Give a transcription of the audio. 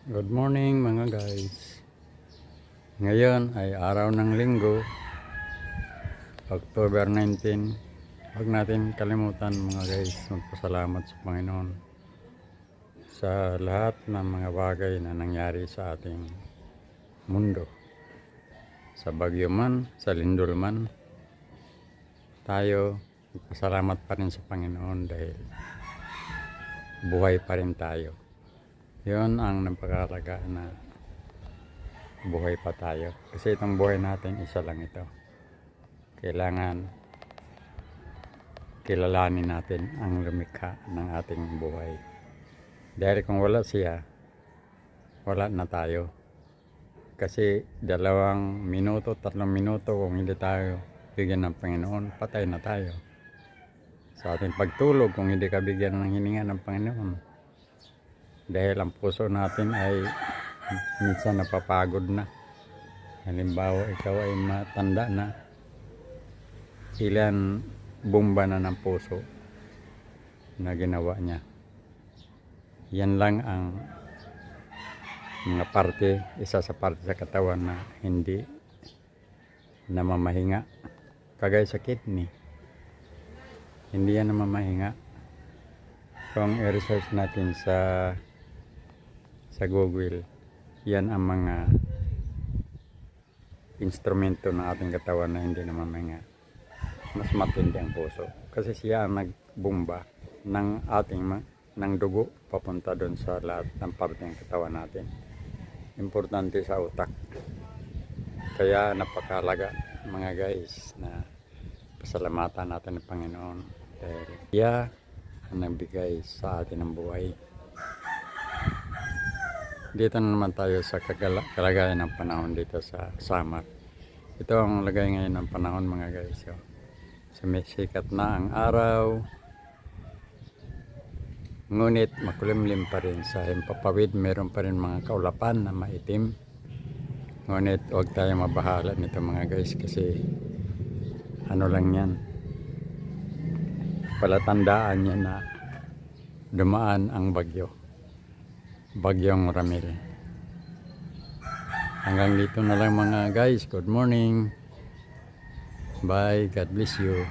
Good morning mga guys. Ngayon ay araw ng linggo, October 19. Huwag natin kalimutan mga guys, magpasalamat sa Panginoon sa lahat ng mga bagay na nangyari sa ating mundo. Sa bagyo man, sa lindol man, tayo magpasalamat pa rin sa Panginoon dahil buhay pa rin tayo. Yun ang napakalaga na buhay pa tayo. Kasi itong buhay natin, isa lang ito. Kailangan kilalanin natin ang lumikha ng ating buhay. Dahil kung wala siya, wala na tayo. Kasi 2 minuto, 3 minuto, kung hindi tayo bigyan ng Panginoon, patay na tayo. Sa ating pagtulog, kung hindi ka bigyan ng hininga ng Panginoon, dahil ang puso natin ay minsan napapagod na. Halimbawa, ikaw ay matanda na, ilan bomba na ng puso na ginawa niya. Yan lang ang mga parte, isa sa parte sa katawan na hindi namamahinga. Kagaya sa kidney, hindi yan namamahinga. Kung i-research natin sa Google, yan ang mga instrumento ng ating katawan na hindi namamahinga. Mas matindi ang puso kasi siya ang nagbomba ng ating ng dugo papunta doon sa lahat ng parte ng katawan natin. Importante sa utak. Kaya napakalaga mga guys na pasalamatan natin ng Panginoon dahil siya ang nagbigay sa atin ng buhay. Dito na naman tayo sa kalagayan ng panahon dito sa summer. Ito ang lagay ngayon ng panahon mga guys. Sumisikat na ang araw. Ngunit makulimlim pa rin sa himpapawid. Meron pa rin mga kaulapan na maitim. Ngunit huwag tayo mabahala nito mga guys kasi ano lang yan. Palatandaan niya na dumaan ang bagyo. Bagyong Ramil. Hanggang dito na lang mga guys. Good morning. Bye. God bless you.